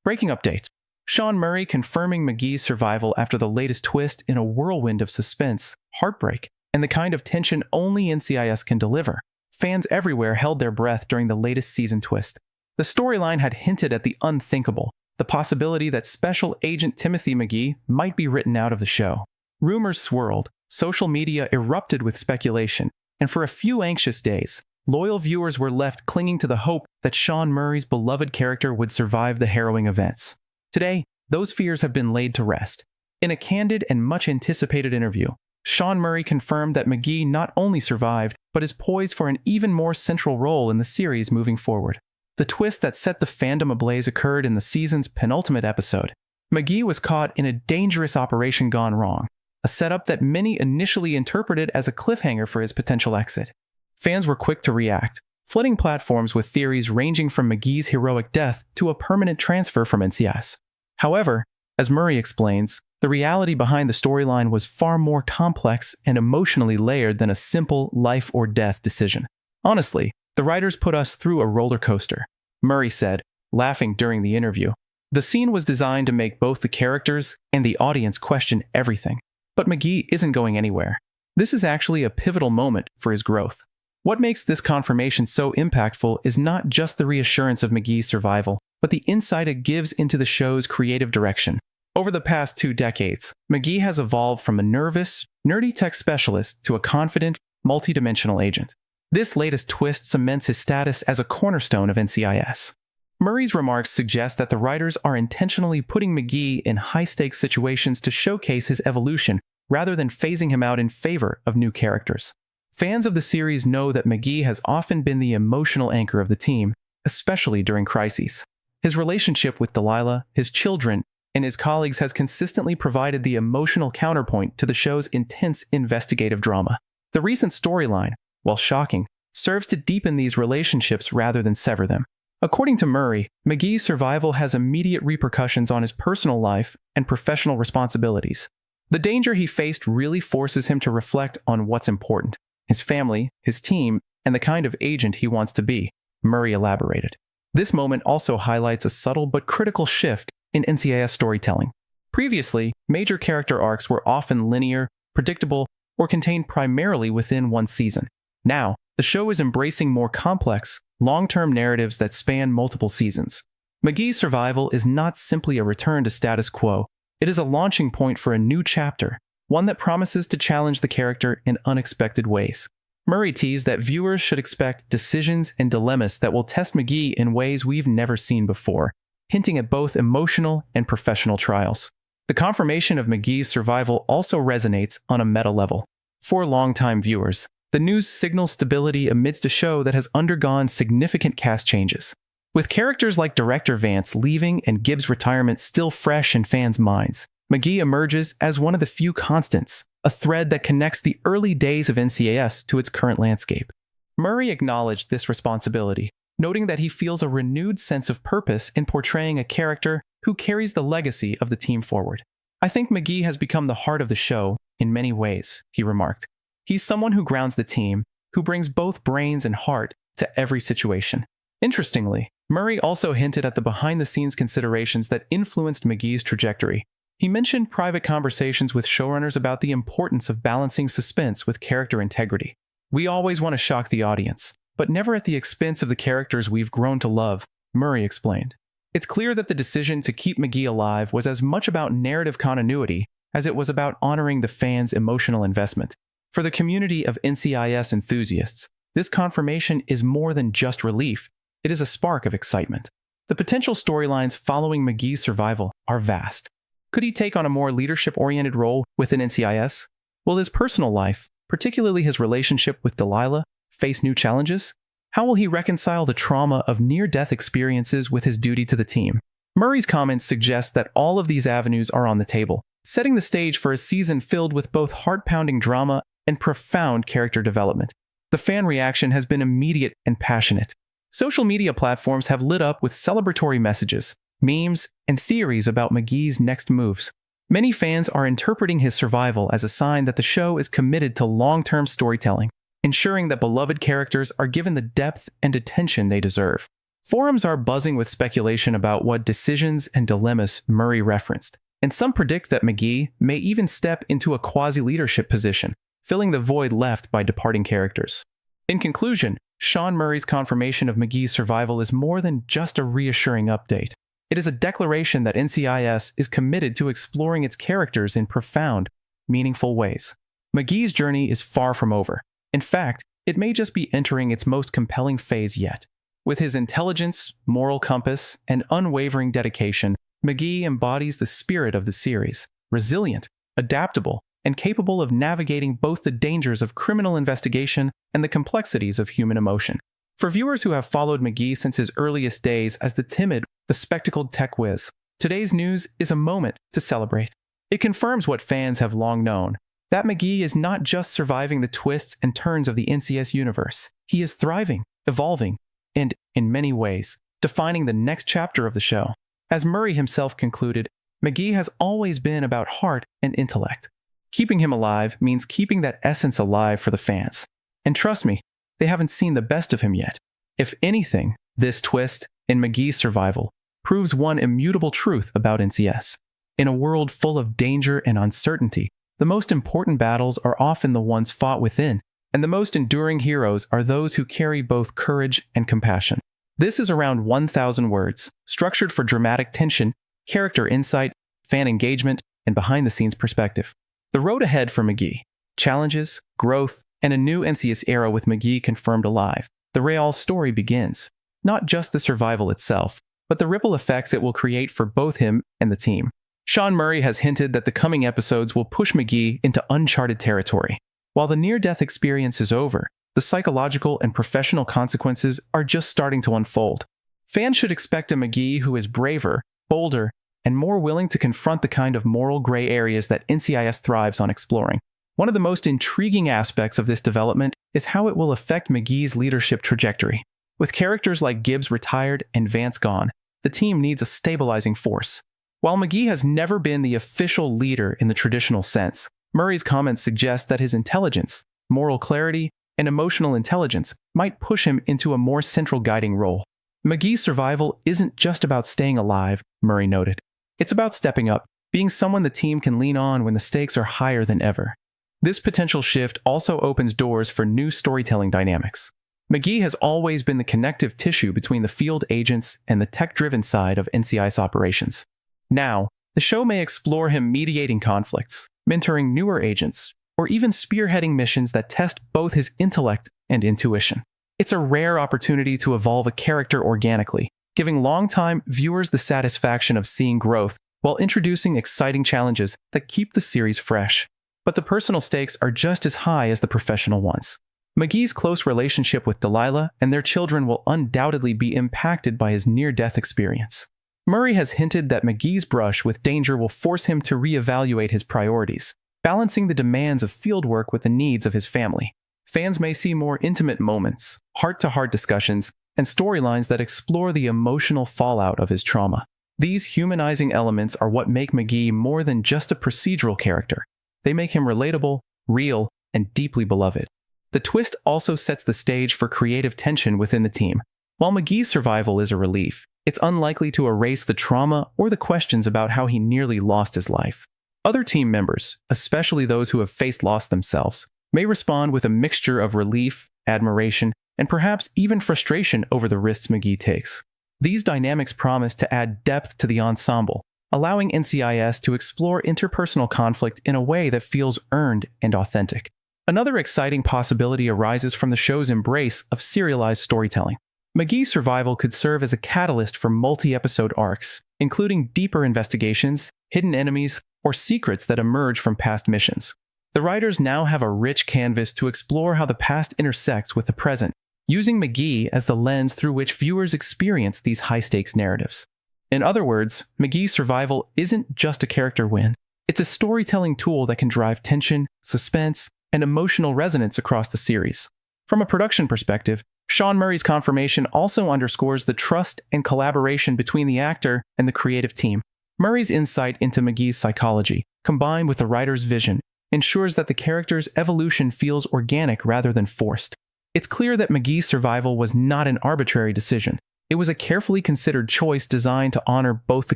Breaking update. Sean Murray confirming McGee's survival after the latest twist in a whirlwind of suspense, heartbreak, and the kind of tension only NCIS can deliver. Fans everywhere held their breath during the latest season twist. The storyline had hinted at the unthinkable, the possibility that Special Agent Timothy McGee might be written out of the show. Rumors swirled, social media erupted with speculation, and for a few anxious days, loyal viewers were left clinging to the hope that Sean Murray's beloved character would survive the harrowing events. Today, those fears have been laid to rest. In a candid and much-anticipated interview, Sean Murray confirmed that McGee not only survived, but is poised for an even more central role in the series moving forward. The twist that set the fandom ablaze occurred in the season's penultimate episode. McGee was caught in a dangerous operation gone wrong, a setup that many initially interpreted as a cliffhanger for his potential exit. Fans were quick to react, flooding platforms with theories ranging from McGee's heroic death to a permanent transfer from NCIS. However, as Murray explains, the reality behind the storyline was far more complex and emotionally layered than a simple life or death decision. Honestly, the writers put us through a roller coaster, Murray said, laughing during the interview. The scene was designed to make both the characters and the audience question everything. But McGee isn't going anywhere. This is actually a pivotal moment for his growth. What makes this confirmation so impactful is not just the reassurance of McGee's survival, but the insight it gives into the show's creative direction. Over the past 2 decades, McGee has evolved from a nervous, nerdy tech specialist to a confident, multidimensional agent. This latest twist cements his status as a cornerstone of NCIS. Murray's remarks suggest that the writers are intentionally putting McGee in high-stakes situations to showcase his evolution rather than phasing him out in favor of new characters. Fans of the series know that McGee has often been the emotional anchor of the team, especially during crises. His relationship with Delilah, his children, and his colleagues has consistently provided the emotional counterpoint to the show's intense investigative drama. The recent storyline, while shocking, serves to deepen these relationships rather than sever them. According to Murray, McGee's survival has immediate repercussions on his personal life and professional responsibilities. The danger he faced really forces him to reflect on what's important: his family, his team, and the kind of agent he wants to be, Murray elaborated. This moment also highlights a subtle but critical shift in NCIS storytelling. Previously, major character arcs were often linear, predictable, or contained primarily within one season. Now, the show is embracing more complex, long-term narratives that span multiple seasons. McGee's survival is not simply a return to status quo. It is a launching point for a new chapter, one that promises to challenge the character in unexpected ways. Murray teased that viewers should expect decisions and dilemmas that will test McGee in ways we've never seen before, hinting at both emotional and professional trials. The confirmation of McGee's survival also resonates on a meta level. For longtime viewers, the news signals stability amidst a show that has undergone significant cast changes. With characters like Director Vance leaving and Gibbs' retirement still fresh in fans' minds, McGee emerges as one of the few constants, a thread that connects the early days of NCIS to its current landscape. Murray acknowledged this responsibility, noting that he feels a renewed sense of purpose in portraying a character who carries the legacy of the team forward. "I think McGee has become the heart of the show in many ways," he remarked. "He's someone who grounds the team, who brings both brains and heart to every situation." Interestingly, Murray also hinted at the behind-the-scenes considerations that influenced McGee's trajectory. He mentioned private conversations with showrunners about the importance of balancing suspense with character integrity. "We always want to shock the audience, but never at the expense of the characters we've grown to love," Murray explained. It's clear that the decision to keep McGee alive was as much about narrative continuity as it was about honoring the fans' emotional investment. For the community of NCIS enthusiasts, this confirmation is more than just relief. It is a spark of excitement. The potential storylines following McGee's survival are vast. Could he take on a more leadership-oriented role within NCIS? Will his personal life, particularly his relationship with Delilah, face new challenges? How will he reconcile the trauma of near-death experiences with his duty to the team? Murray's comments suggest that all of these avenues are on the table, setting the stage for a season filled with both heart-pounding drama and profound character development. The fan reaction has been immediate and passionate. Social media platforms have lit up with celebratory messages, memes, and theories about McGee's next moves. Many fans are interpreting his survival as a sign that the show is committed to long-term storytelling, ensuring that beloved characters are given the depth and attention they deserve. Forums are buzzing with speculation about what decisions and dilemmas Murray referenced, and some predict that McGee may even step into a quasi-leadership position, filling the void left by departing characters. In conclusion, Sean Murray's confirmation of McGee's survival is more than just a reassuring update. It is a declaration that NCIS is committed to exploring its characters in profound, meaningful ways. McGee's journey is far from over. In fact, it may just be entering its most compelling phase yet. With his intelligence, moral compass, and unwavering dedication, McGee embodies the spirit of the series, resilient, adaptable, and capable of navigating both the dangers of criminal investigation and the complexities of human emotion. For viewers who have followed McGee since his earliest days as the timid, bespectacled tech whiz, today's news is a moment to celebrate. It confirms what fans have long known, that McGee is not just surviving the twists and turns of the NCIS universe. He is thriving, evolving, and, in many ways, defining the next chapter of the show. As Murray himself concluded, McGee has always been about heart and intellect. Keeping him alive means keeping that essence alive for the fans. And trust me, they haven't seen the best of him yet. If anything, this twist in McGee's survival proves one immutable truth about NCIS. In a world full of danger and uncertainty, the most important battles are often the ones fought within, and the most enduring heroes are those who carry both courage and compassion. This is around 1,000 words, structured for dramatic tension, character insight, fan engagement, and behind-the-scenes perspective. The road ahead for McGee: challenges, growth, and a new NCIS era with McGee confirmed alive. The Real story begins. Not just the survival itself, but the ripple effects it will create for both him and the team. Sean Murray has hinted that the coming episodes will push McGee into uncharted territory. While the near-death experience is over, the psychological and professional consequences are just starting to unfold. Fans should expect a McGee who is braver, bolder, and more willing to confront the kind of moral gray areas that NCIS thrives on exploring. One of the most intriguing aspects of this development is how it will affect McGee's leadership trajectory. With characters like Gibbs retired and Vance gone, the team needs a stabilizing force. While McGee has never been the official leader in the traditional sense, Murray's comments suggest that his intelligence, moral clarity, and emotional intelligence might push him into a more central guiding role. McGee's survival isn't just about staying alive, Murray noted. It's about stepping up, being someone the team can lean on when the stakes are higher than ever. This potential shift also opens doors for new storytelling dynamics. McGee has always been the connective tissue between the field agents and the tech-driven side of NCIS operations. Now, the show may explore him mediating conflicts, mentoring newer agents, or even spearheading missions that test both his intellect and intuition. It's a rare opportunity to evolve a character organically, giving longtime viewers the satisfaction of seeing growth while introducing exciting challenges that keep the series fresh. But the personal stakes are just as high as the professional ones. McGee's close relationship with Delilah and their children will undoubtedly be impacted by his near-death experience. Murray has hinted that McGee's brush with danger will force him to reevaluate his priorities, balancing the demands of fieldwork with the needs of his family. Fans may see more intimate moments, heart-to-heart discussions, and storylines that explore the emotional fallout of his trauma. These humanizing elements are what make McGee more than just a procedural character. They make him relatable, real, and deeply beloved. The twist also sets the stage for creative tension within the team. While McGee's survival is a relief, it's unlikely to erase the trauma or the questions about how he nearly lost his life. Other team members, especially those who have faced loss themselves, may respond with a mixture of relief, admiration, and perhaps even frustration over the risks McGee takes. These dynamics promise to add depth to the ensemble, allowing NCIS to explore interpersonal conflict in a way that feels earned and authentic. Another exciting possibility arises from the show's embrace of serialized storytelling. McGee's survival could serve as a catalyst for multi-episode arcs, including deeper investigations, hidden enemies, or secrets that emerge from past missions. The writers now have a rich canvas to explore how the past intersects with the present, using McGee as the lens through which viewers experience these high-stakes narratives. In other words, McGee's survival isn't just a character win. It's a storytelling tool that can drive tension, suspense, and emotional resonance across the series. From a production perspective, Sean Murray's confirmation also underscores the trust and collaboration between the actor and the creative team. Murray's insight into McGee's psychology, combined with the writer's vision, ensures that the character's evolution feels organic rather than forced. It's clear that McGee's survival was not an arbitrary decision. It was a carefully considered choice designed to honor both the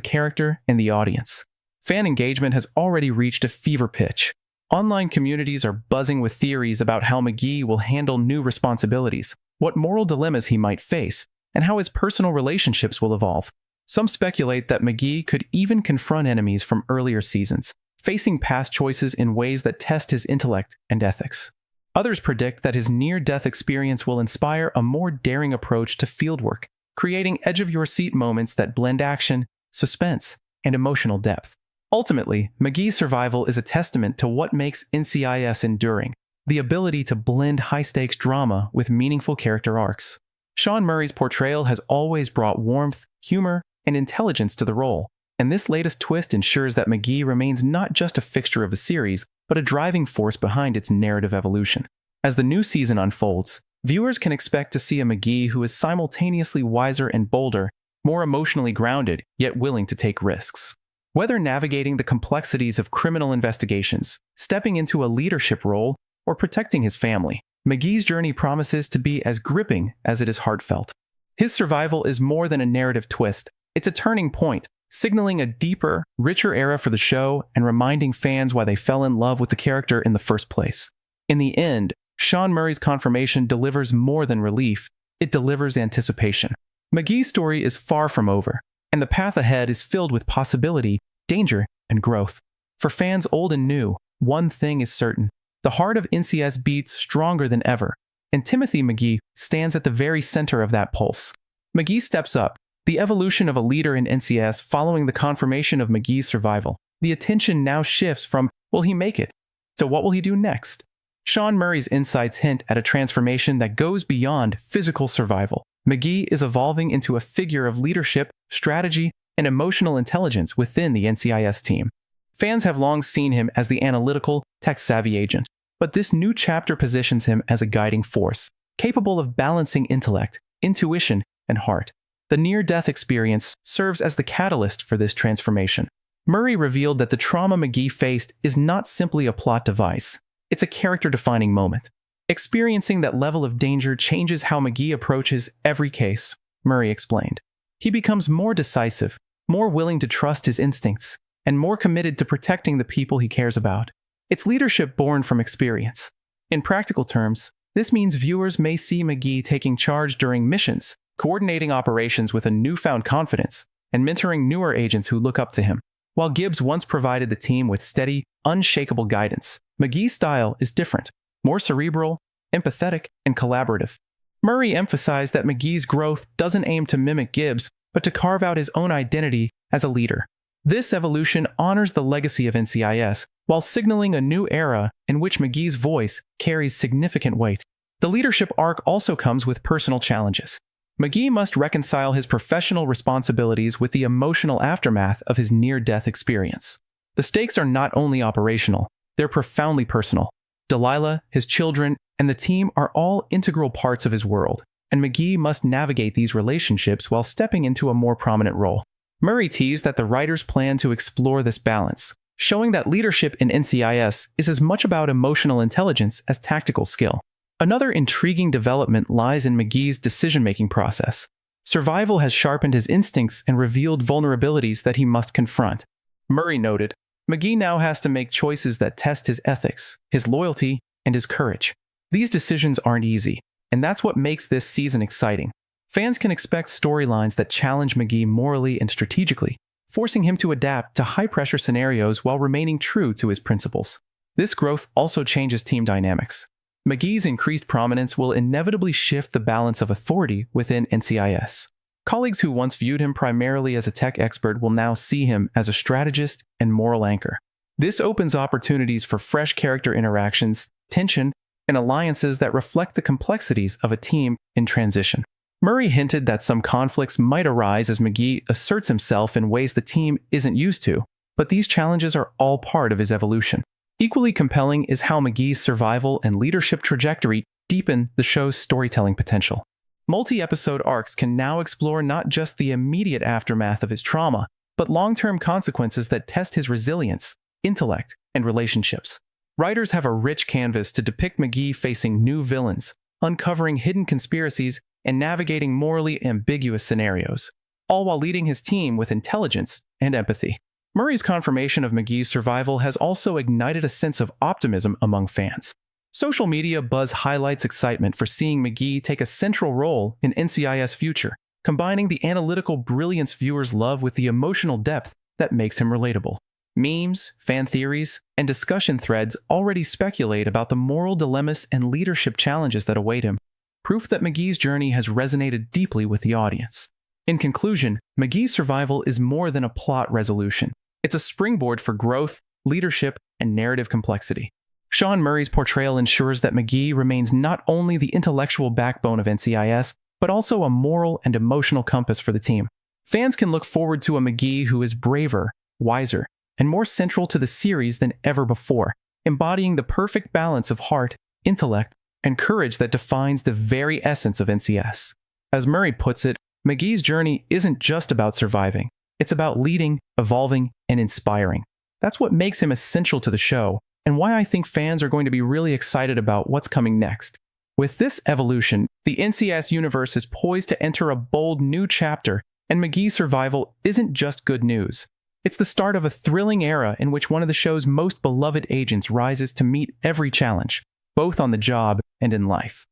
character and the audience. Fan engagement has already reached a fever pitch. Online communities are buzzing with theories about how McGee will handle new responsibilities, what moral dilemmas he might face, and how his personal relationships will evolve. Some speculate that McGee could even confront enemies from earlier seasons, facing past choices in ways that test his intellect and ethics. Others predict that his near-death experience will inspire a more daring approach to fieldwork, creating edge-of-your-seat moments that blend action, suspense, and emotional depth. Ultimately, McGee's survival is a testament to what makes NCIS enduring, the ability to blend high-stakes drama with meaningful character arcs. Sean Murray's portrayal has always brought warmth, humor, and intelligence to the role, and this latest twist ensures that McGee remains not just a fixture of the series, but a driving force behind its narrative evolution. As the new season unfolds, viewers can expect to see a McGee who is simultaneously wiser and bolder, more emotionally grounded, yet willing to take risks. Whether navigating the complexities of criminal investigations, stepping into a leadership role, or protecting his family, McGee's journey promises to be as gripping as it is heartfelt. His survival is more than a narrative twist. It's a turning point, signaling a deeper, richer era for the show and reminding fans why they fell in love with the character in the first place. In the end, Sean Murray's confirmation delivers more than relief, it delivers anticipation. McGee's story is far from over, and the path ahead is filled with possibility, danger, and growth. For fans old and new, one thing is certain. The heart of NCIS beats stronger than ever, and Timothy McGee stands at the very center of that pulse. McGee steps up, the evolution of a leader in NCIS following the confirmation of McGee's survival. The attention now shifts from, will he make it, to what will he do next? Sean Murray's insights hint at a transformation that goes beyond physical survival. McGee is evolving into a figure of leadership, strategy, and emotional intelligence within the NCIS team. Fans have long seen him as the analytical, tech-savvy agent, but this new chapter positions him as a guiding force, capable of balancing intellect, intuition, and heart. The near-death experience serves as the catalyst for this transformation. Murray revealed that the trauma McGee faced is not simply a plot device. It's a character-defining moment. Experiencing that level of danger changes how McGee approaches every case, Murray explained. He becomes more decisive, more willing to trust his instincts, and more committed to protecting the people he cares about. It's leadership born from experience. In practical terms, this means viewers may see McGee taking charge during missions, coordinating operations with a newfound confidence, and mentoring newer agents who look up to him. While Gibbs once provided the team with steady, unshakable guidance, McGee's style is different, more cerebral, empathetic, and collaborative. Murray emphasized that McGee's growth doesn't aim to mimic Gibbs, but to carve out his own identity as a leader. This evolution honors the legacy of NCIS, while signaling a new era in which McGee's voice carries significant weight. The leadership arc also comes with personal challenges. McGee must reconcile his professional responsibilities with the emotional aftermath of his near-death experience. The stakes are not only operational, they're profoundly personal. Delilah, his children, and the team are all integral parts of his world, and McGee must navigate these relationships while stepping into a more prominent role. Murray teased that the writers plan to explore this balance, showing that leadership in NCIS is as much about emotional intelligence as tactical skill. Another intriguing development lies in McGee's decision-making process. Survival has sharpened his instincts and revealed vulnerabilities that he must confront. Murray noted, McGee now has to make choices that test his ethics, his loyalty, and his courage. These decisions aren't easy, and that's what makes this season exciting. Fans can expect storylines that challenge McGee morally and strategically, forcing him to adapt to high-pressure scenarios while remaining true to his principles. This growth also changes team dynamics. McGee's increased prominence will inevitably shift the balance of authority within NCIS. Colleagues who once viewed him primarily as a tech expert will now see him as a strategist and moral anchor. This opens opportunities for fresh character interactions, tension, and alliances that reflect the complexities of a team in transition. Murray hinted that some conflicts might arise as McGee asserts himself in ways the team isn't used to, but these challenges are all part of his evolution. Equally compelling is how McGee's survival and leadership trajectory deepen the show's storytelling potential. Multi-episode arcs can now explore not just the immediate aftermath of his trauma, but long-term consequences that test his resilience, intellect, and relationships. Writers have a rich canvas to depict McGee facing new villains, uncovering hidden conspiracies, and navigating morally ambiguous scenarios, all while leading his team with intelligence and empathy. Murray's confirmation of McGee's survival has also ignited a sense of optimism among fans. Social media buzz highlights excitement for seeing McGee take a central role in NCIS future, combining the analytical brilliance viewers love with the emotional depth that makes him relatable. Memes, fan theories, and discussion threads already speculate about the moral dilemmas and leadership challenges that await him, proof that McGee's journey has resonated deeply with the audience. In conclusion, McGee's survival is more than a plot resolution. It's a springboard for growth, leadership, and narrative complexity. Sean Murray's portrayal ensures that McGee remains not only the intellectual backbone of NCIS, but also a moral and emotional compass for the team. Fans can look forward to a McGee who is braver, wiser, and more central to the series than ever before, embodying the perfect balance of heart, intellect, and courage that defines the very essence of NCIS. As Murray puts it, McGee's journey isn't just about surviving. It's about leading, evolving, and inspiring. That's what makes him essential to the show, and why I think fans are going to be really excited about what's coming next. With this evolution, the NCIS universe is poised to enter a bold new chapter, and McGee's survival isn't just good news. It's the start of a thrilling era in which one of the show's most beloved agents rises to meet every challenge, both on the job and in life.